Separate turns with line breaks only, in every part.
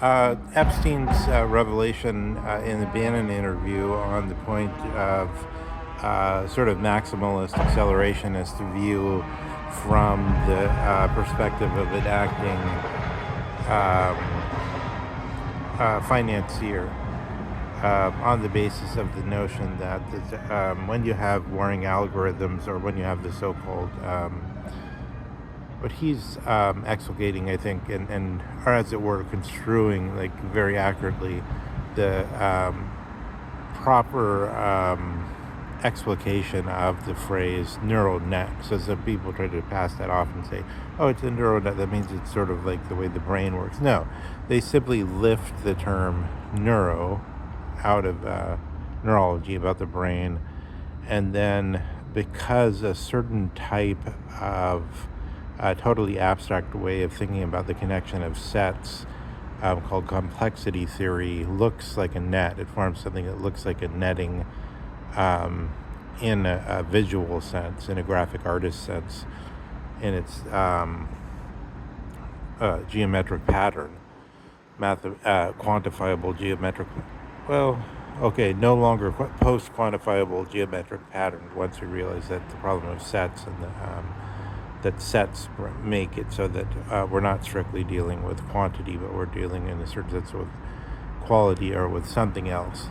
Epstein's revelation in the Bannon interview on the point of sort of maximalist accelerationist view from the perspective of an acting financier, on the basis of the notion that when you have warring algorithms, or when you have the so-called what he's explicating, I think, and or as it were, construing like very accurately the proper explication of the phrase neural net. So some people try to pass that off and say, oh, it's a neural net, that means it's sort of like the way the brain works. No, they simply lift the term neuro out of neurology, about the brain, and then because a certain type of totally abstract way of thinking about the connection of sets, called complexity theory, looks like a net. It forms something that looks like a netting in a visual sense, in a graphic artist sense, in its geometric pattern, quantifiable geometric, well, okay, no longer post-quantifiable geometric patterns, once we realize that the problem of sets and that sets make it so that we're not strictly dealing with quantity, but we're dealing in a certain sense with quality, or with something else,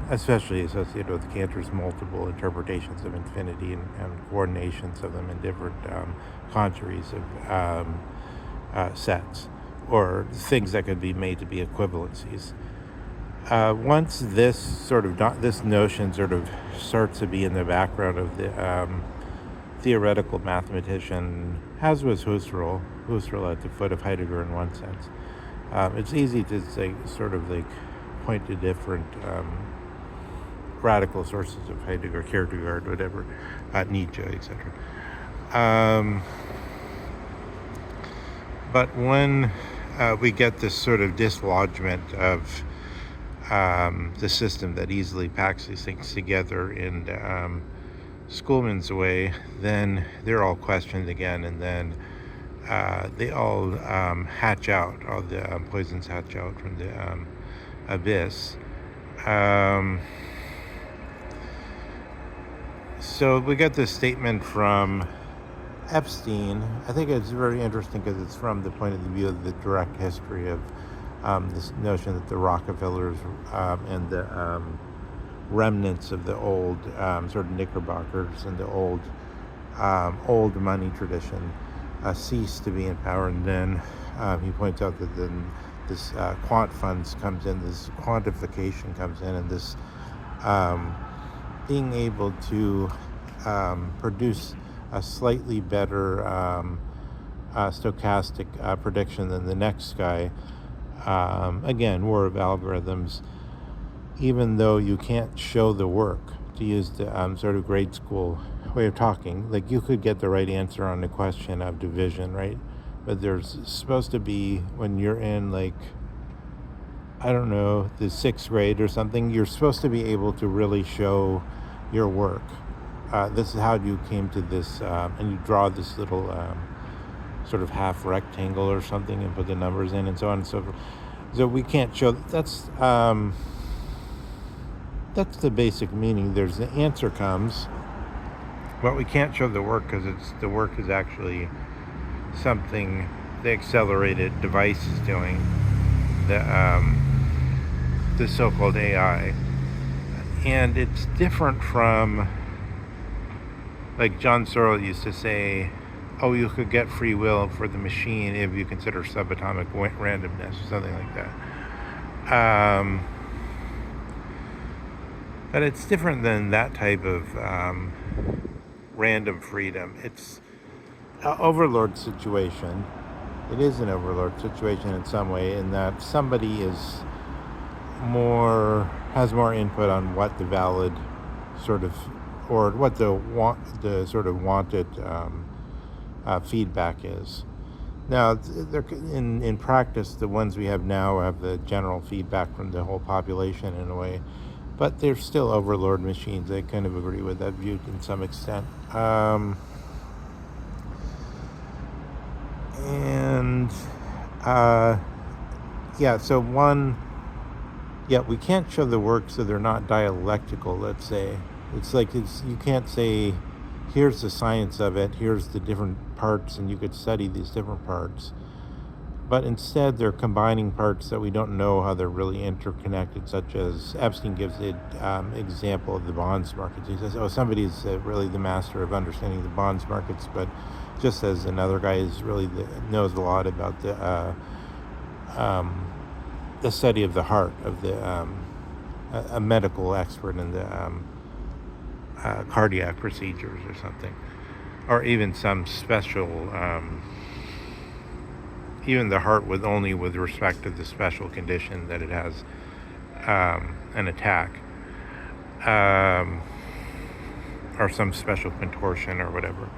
especially associated with Cantor's multiple interpretations of infinity and coordinations of them in different congeries of sets, or things that could be made to be equivalencies. Once this notion sort of starts to be in the background of the theoretical mathematician, as was Husserl at the foot of Heidegger in one sense, it's easy to say, sort of like point to different radical sources of Heidegger, Kierkegaard, whatever, Nietzsche, etc. But when we get this sort of dislodgement of the system that easily packs these things together in Schoolman's way, then they're all questioned again, and then they all hatch out, all the poisons hatch out from the abyss. So we got this statement from Epstein. I think it's very interesting because it's from the point of view of the direct history of this notion that the Rockefellers and the remnants of the old sort of Knickerbockers and the old money tradition ceased to be in power, and then he points out that then this quant funds comes in, this quantification comes in, and this being able to produce a slightly better stochastic prediction than the next guy. Again, war of algorithms, even though you can't show the work, to use the sort of grade school way of talking. Like, you could get the right answer on the question of division, right? But there's supposed to be, when you're in, like, I don't know, the 6th grade or something, you're supposed to be able to really show your work. This is how you came to this, and you draw this little sort of half rectangle or something and put the numbers in, and so on and so forth. So we can't show, that's the basic meaning. There's the answer comes, but we can't show the work because the work is actually something the accelerated device is doing, the so-called AI. And it's different from, like John Searle used to say, oh, you could get free will for the machine if you consider subatomic randomness, or something like that. But it's different than that type of random freedom. It's an overlord situation. It is an overlord situation in some way, in that somebody has more input on what the valid sort of, or what the sort of wanted feedback is. Now, in practice, the ones we have now have the general feedback from the whole population in a way, but they're still overlord machines. I kind of agree with that view to some extent. And Uh, yeah, so one, yeah, we can't show the work so they're not dialectical, let's say. You can't say, here's the science of it, here's the different parts, and you could study these different parts. But instead, they're combining parts that we don't know how they're really interconnected, such as Epstein gives the example of the bonds markets. He says, oh, somebody's really the master of understanding the bonds markets, but just as another guy knows a lot about the study of the heart, of a medical expert in the cardiac procedures or something, or even some special, even the heart with respect to the special condition that it has an attack, or some special contortion or whatever.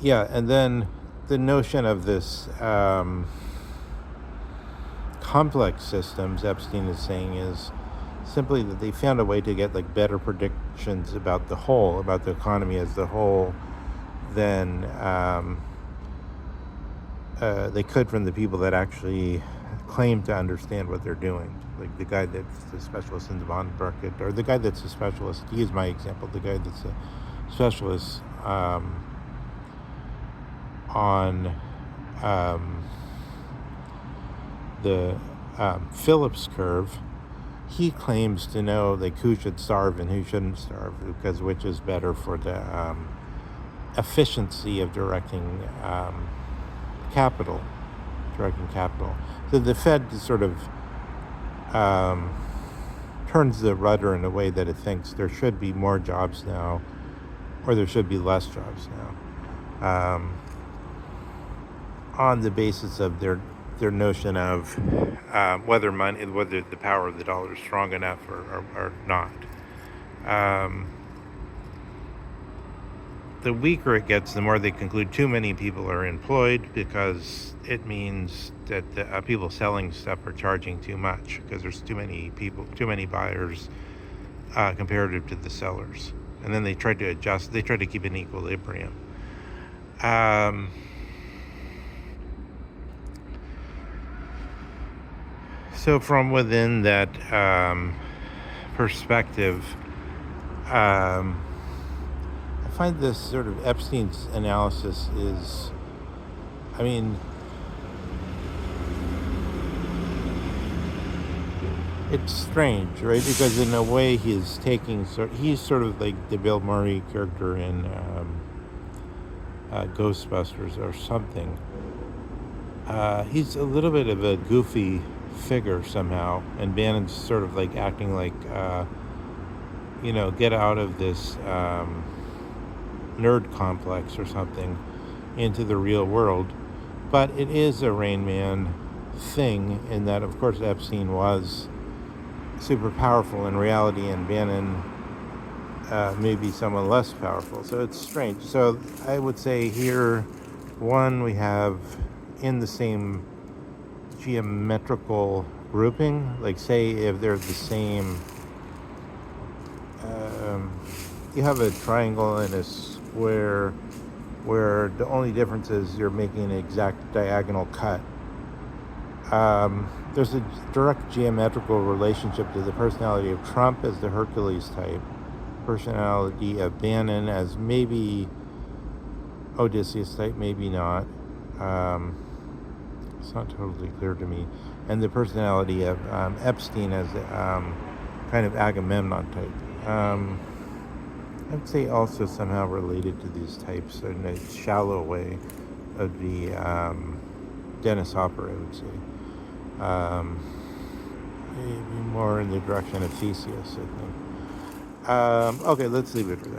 Yeah, and then the notion of this complex systems, Epstein is saying, is simply that they found a way to get like better predictions about the economy as the whole, than they could from the people that actually claim to understand what they're doing. Like the guy that's the specialist in the bond market, or the guy that's a specialist, to use my example, the guy that's a specialist on the Phillips curve. He claims to know like who should starve and who shouldn't starve, because which is better for the efficiency of directing capital. So the Fed sort of turns the rudder in a way that it thinks there should be more jobs now, or there should be less jobs now, on the basis of their notion of whether the power of the dollar is strong enough or not. The weaker it gets, the more they conclude too many people are employed, because it means that the people selling stuff are charging too much, because there's too many buyers comparative to the sellers. And then they try to keep an equilibrium. So from within that perspective, I find this sort of Epstein's analysis is, I mean, it's strange, right? Because in a way he's sort of like the Bill Murray character in Ghostbusters or something. He's a little bit of a goofy figure somehow, and Bannon's sort of like acting like, get out of this nerd complex or something into the real world. But it is a Rain Man thing, in that, of course, Epstein was super powerful in reality, and Bannon may be someone less powerful. So it's strange. So I would say here, one, we have in the same geometrical grouping, like say if they're the same, you have a triangle and a square where the only difference is you're making an exact diagonal cut. There's a direct geometrical relationship to the personality of Trump as the Hercules type, personality of Bannon as maybe Odysseus type, maybe not. It's not totally clear to me. And the personality of Epstein as kind of Agamemnon type. I'd say also somehow related to these types in a shallow way of the Dennis Hopper, I would say. Maybe more in the direction of Theseus, I think. Okay, let's leave it for that.